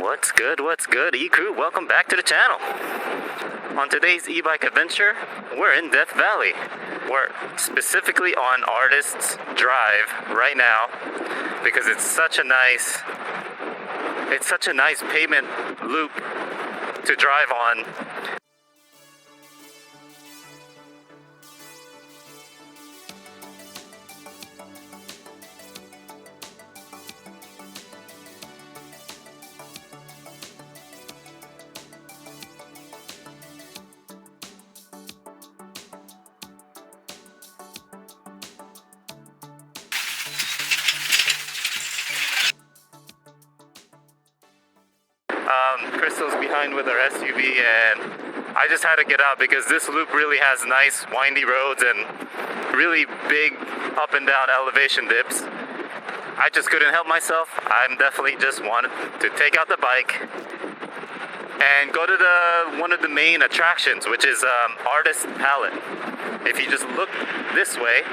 What's good, E-Crew? Welcome back to the channel. On today's e-bike adventure, we're in Death Valley. We're specifically on Artist's Drive right now because it's such a nice pavement loop to drive on. Crystal's behind with her SUV, and I just had to get out because this loop really has nice windy roads and really big up and down elevation dips. I just couldn't help myself. I'm definitely just wanted to take out the bike and go to one of the main attractions, which is Artist Palette. If you just look this way,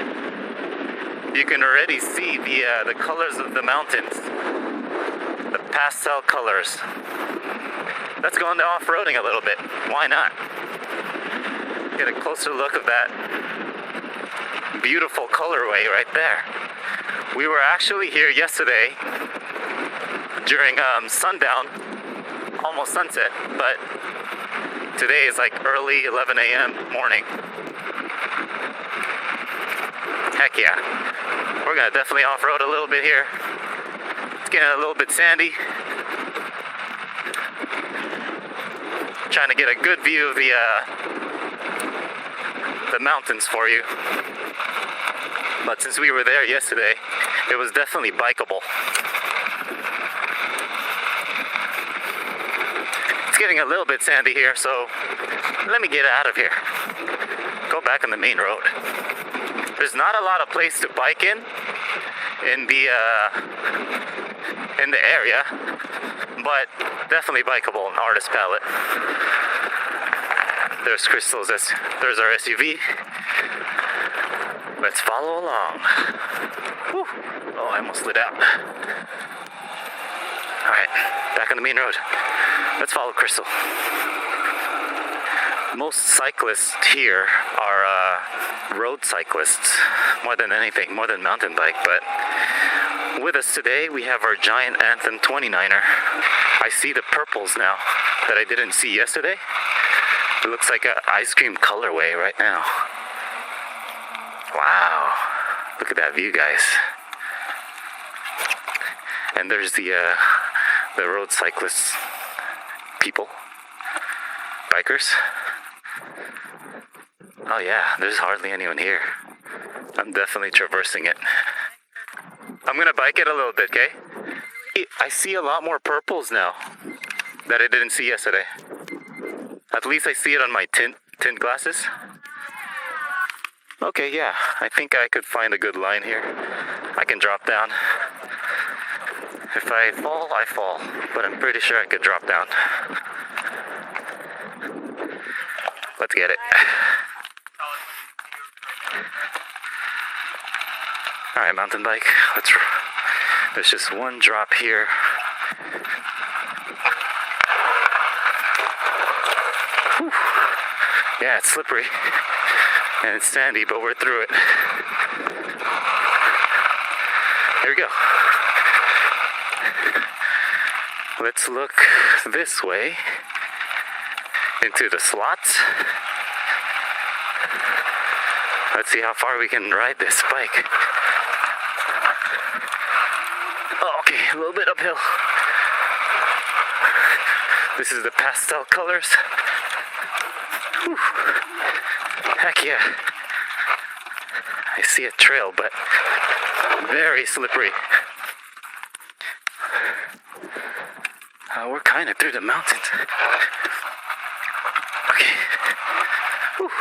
you can already see the colors of the mountains, the pastel colors. Let's go into off-roading a little bit. Why not? Get a closer look of that beautiful colorway right there. We were actually here yesterday during sundown, almost sunset, but today is like early 11 a.m. morning. Heck yeah. We're gonna definitely off-road a little bit here. It's getting a little bit sandy. Trying to get a good view of the mountains for you. But since we were there yesterday, it was definitely bikeable. It's getting a little bit sandy here, so let me get out of here. Go back on the main road. There's not a lot of place to bike in the area, but definitely bikeable in Artist Palette. There's Crystal's, there's our SUV. Let's follow along. Whew. Oh, I almost slid out. Alright, back on the main road. Let's follow Crystal. Most cyclists here are road cyclists, more than anything, more than mountain bike, but with us today, we have our Giant Anthem 29er. I see the purples now that I didn't see yesterday. It looks like an ice cream colorway right now. Wow, look at that view, guys. And there's the road cyclists, people, bikers. Oh yeah, there's hardly anyone here. I'm definitely traversing it. I'm gonna bike it a little bit, okay? I see a lot more purples now that I didn't see yesterday. At least I see it on my tint glasses. Okay, yeah, I think I could find a good line here. I can drop down. If I fall, I fall, but I'm pretty sure I could drop down. Let's get it. Alright, mountain bike, there's just one drop here. Whew. Yeah, it's slippery and it's sandy, but we're through it. Here we go. Let's look this way into the slots. Let's see how far we can ride this bike. Oh, okay, a little bit uphill. This is the pastel colors. Whew. Heck yeah. I see a trail, but very slippery. We're kind of through the mountains. Okay. Whew.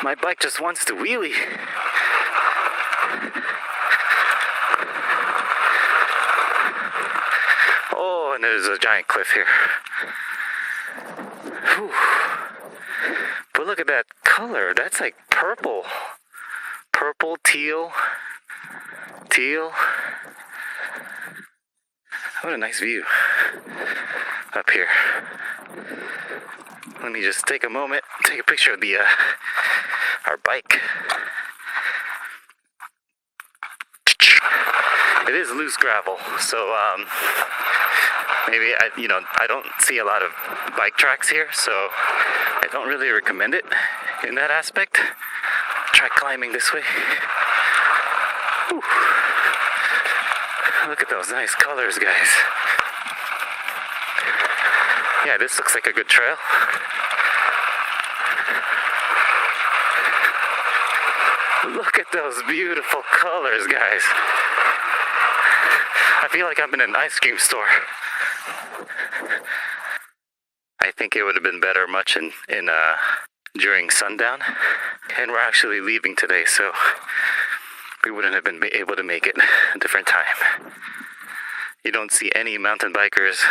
My bike just wants to wheelie. Oh, and there's a giant cliff here. Whew. But look at that color. That's like purple. Purple, teal. What a nice view. up here. Let me just take a moment, take a picture of the our bike. It is loose gravel, so maybe I don't see a lot of bike tracks here, so I don't really recommend it in that aspect. Try climbing this way. Whew. Look at those nice colors, guys. Yeah, this looks like a good trail. Look at those beautiful colors, guys. I feel like I'm in an ice cream store. I think it would have been better much during sundown. And we're actually leaving today, so we wouldn't have been able to make it a different time. You don't see any mountain bikers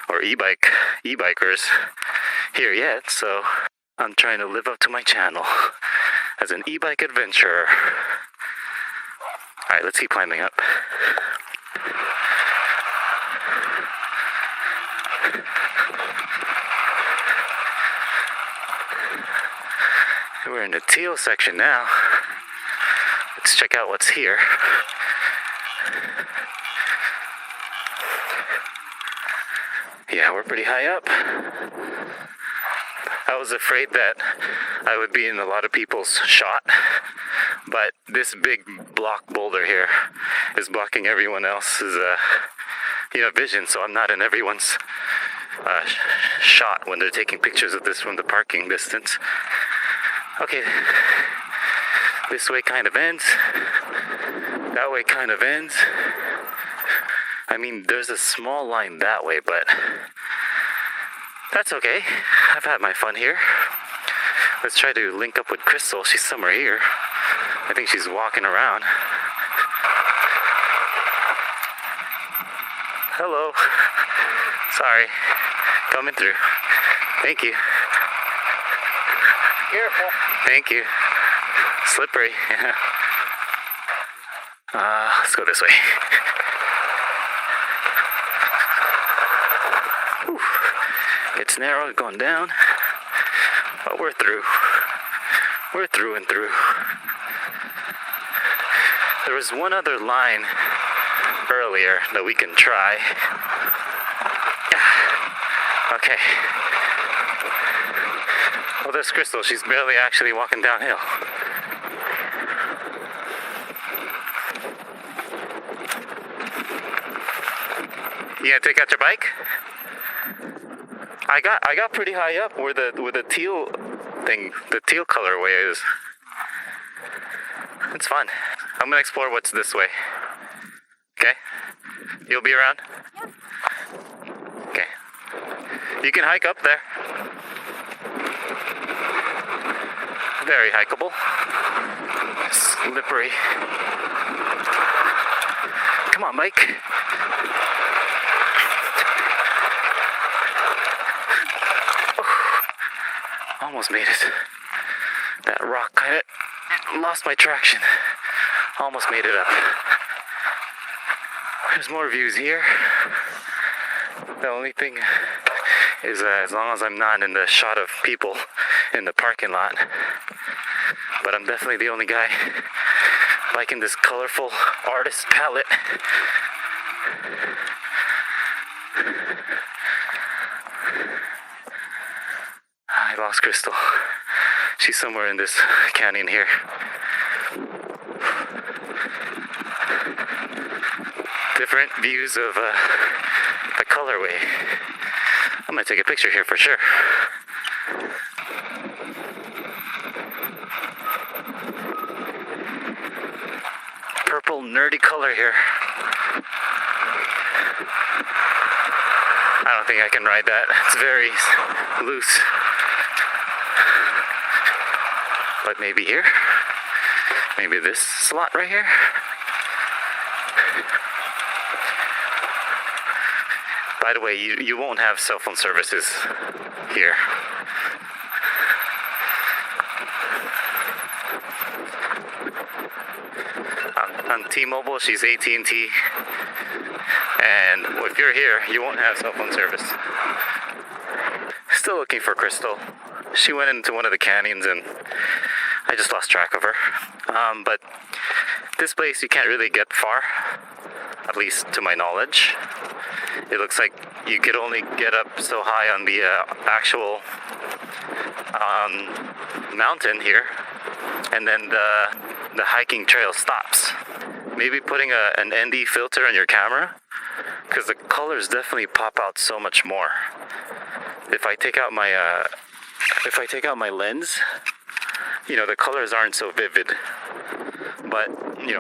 or e-bikers here yet, so I'm trying to live up to my channel as an e-bike adventurer. Alright, let's keep climbing up. We're in the teal section now. Let's check out what's here. Yeah, we're pretty high up. I was afraid that I would be in a lot of people's shot, but this big block boulder here is blocking everyone else's vision, so I'm not in everyone's shot when they're taking pictures of this from the parking distance. Okay, this way kind of ends, that way kind of ends. I mean, there's a small line that way, but that's okay. I've had my fun here. Let's try to link up with Crystal. She's somewhere here. I think she's walking around. Hello. Sorry. Coming through. Thank you. Careful. Thank you. Slippery. Let's go this way. Whew. It's narrow going down, but we're through. We're through and through. There was one other line earlier that we can try. Okay. Well, there's Crystal. She's barely actually walking downhill. You gonna take out your bike? I got pretty high up where the teal thing, the teal colorway is. It's fun. I'm gonna explore what's this way. Okay? You'll be around? Yep. Okay. You can hike up there. Very hikeable. Slippery. Come on, Mike. Almost made it. That rock kind of lost my traction. Almost made it up. There's more views here. The only thing is as long as I'm not in the shot of people in the parking lot. But I'm definitely the only guy liking this colorful artist palette. I lost Crystal. She's somewhere in this canyon here. Different views of the colorway. I'm gonna take a picture here for sure. Purple nerdy color here. I don't think I can ride that. It's very loose. But maybe here. Maybe this slot right here. By the way, you won't have cell phone services here. On T-Mobile, she's AT&T, And if you're here, you won't have cell phone service. Still looking for Crystal. She went into one of the canyons and I just lost track of her. But this place you can't really get far, at least to my knowledge. It looks like you could only get up so high on the actual mountain here, and then the hiking trail stops. Maybe putting an ND filter on your camera, because the colors definitely pop out so much more. If I take out my lens, the colors aren't so vivid. But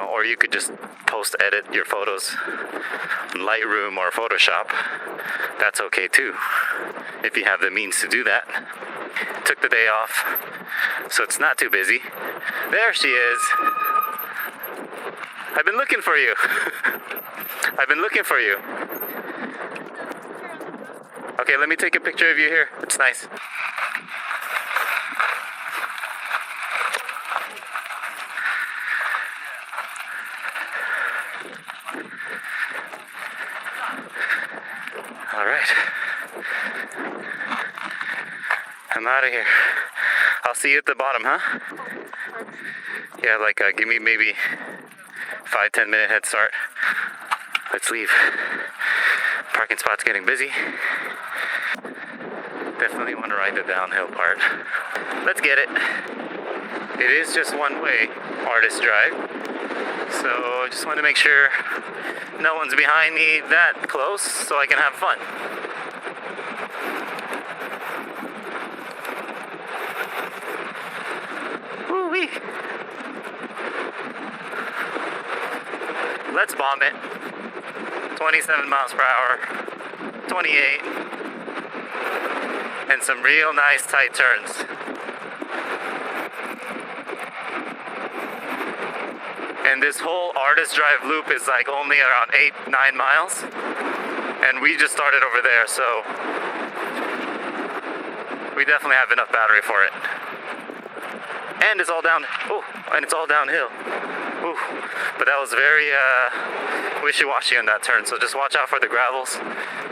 or you could just post-edit your photos in Lightroom or Photoshop. That's okay too, if you have the means to do that. Took the day off, so it's not too busy. There she is. I've been looking for you. I've been looking for you. Okay, let me take a picture of you here. It's nice. All right. I'm out of here. I'll see you at the bottom, huh? Yeah, give me maybe 5-10 minute head start. Let's leave. Parking spot's getting busy. Definitely want to ride the downhill part. Let's get it. It is just one way, artist drive. So I just want to make sure no one's behind me that close so I can have fun. Woo-wee. Let's bomb it. 27 miles per hour, 28, and some real nice tight turns. And this whole artist drive loop is only around 8-9 miles, and we just started over there, so we definitely have enough battery for it. And it's all downhill. Ooh. But that was very wishy-washy on that turn, so just watch out for the gravels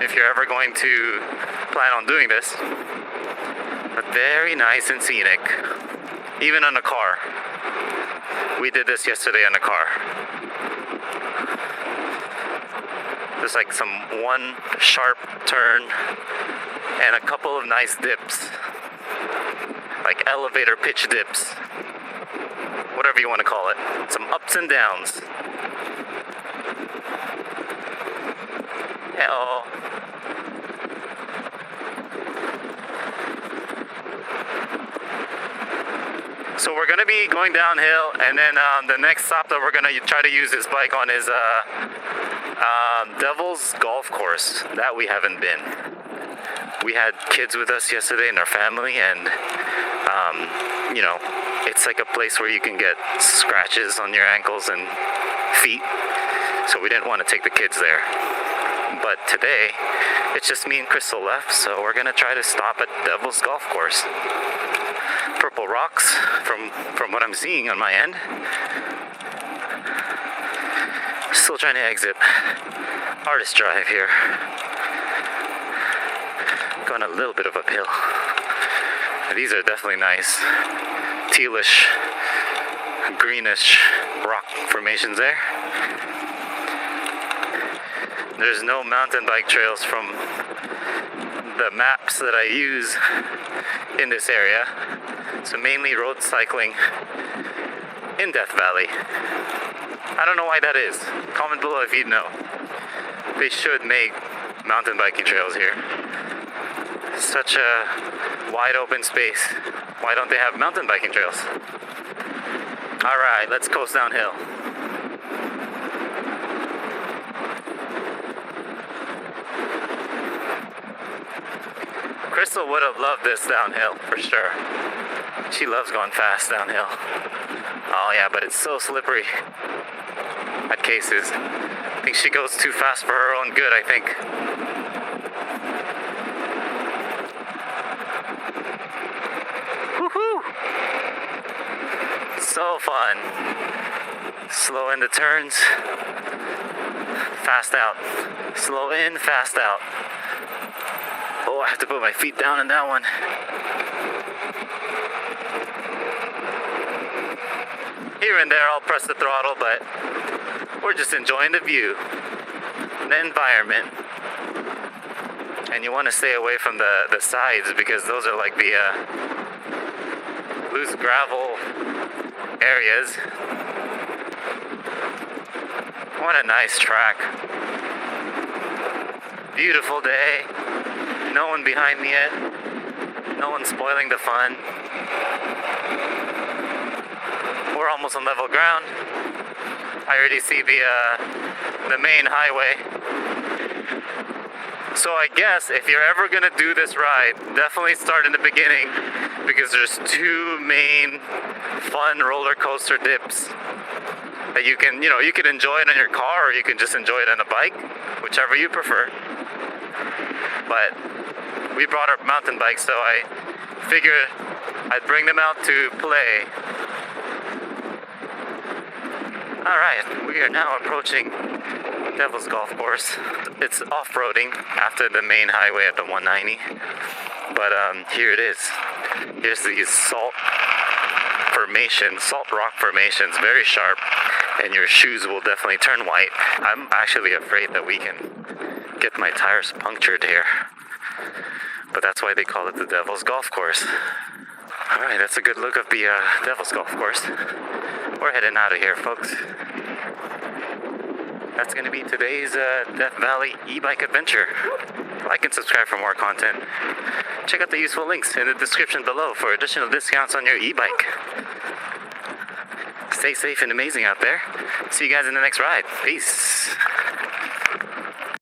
if you're ever going to plan on doing this. But very nice and scenic, even on a car. We did this yesterday on a car. Just some one sharp turn and a couple of nice dips, elevator pitch dips, whatever you want to call it. Some ups and downs. Oh. So we're going to be going downhill, and then the next stop that we're going to try to use this bike on is Devil's Golf Course. That we haven't been. We had kids with us yesterday in our family, and it's a place where you can get scratches on your ankles and feet, so we didn't want to take the kids there. But today, it's just me and Crystal left, so we're going to try to stop at Devil's Golf Course. Purple rocks from what I'm seeing on my end. Still trying to exit Artist Drive here. Going a little bit of uphill. These are definitely nice tealish, greenish rock formations there. There's no mountain bike trails from the maps that I use in this area, so mainly road cycling in Death Valley. I don't know why that is. Comment below if you know. They should make mountain biking trails here. Such a wide open space. Why don't they have mountain biking trails? Alright, let's coast downhill. Crystal would have loved this downhill for sure. She loves going fast downhill. Oh yeah, but it's so slippery at cases. I think she goes too fast for her own good, I think. Woohoo! So fun. Slow into turns. fast out. Slow in, fast out. Oh, I have to put my feet down in that one. Here and there I'll press the throttle, but we're just enjoying the view, the environment. And you want to stay away from the sides because those are like the loose gravel areas. What a nice track. Beautiful day. No one behind me yet. No one spoiling the fun. We're almost on level ground. I already see the main highway. So I guess if you're ever gonna do this ride, definitely start in the beginning because there's two main fun roller coaster dips that you can enjoy it in your car or you can just enjoy it on a bike, whichever you prefer. But we brought our mountain bikes, so I figured I'd bring them out to play. Alright, we are now approaching Devil's Golf Course. It's off-roading after the main highway at the 190. But here it is. Here's these salt rock formations, very sharp, and your shoes will definitely turn white. I'm actually afraid that we can get my tires punctured here. But that's why they call it the Devil's Golf Course. Alright, that's a good look of the Devil's Golf Course. We're heading out of here, folks. That's going to be today's Death Valley e-bike adventure. Like and subscribe for more content. Check out the useful links in the description below for additional discounts on your e-bike. Stay safe and amazing out there. See you guys in the next ride. Peace.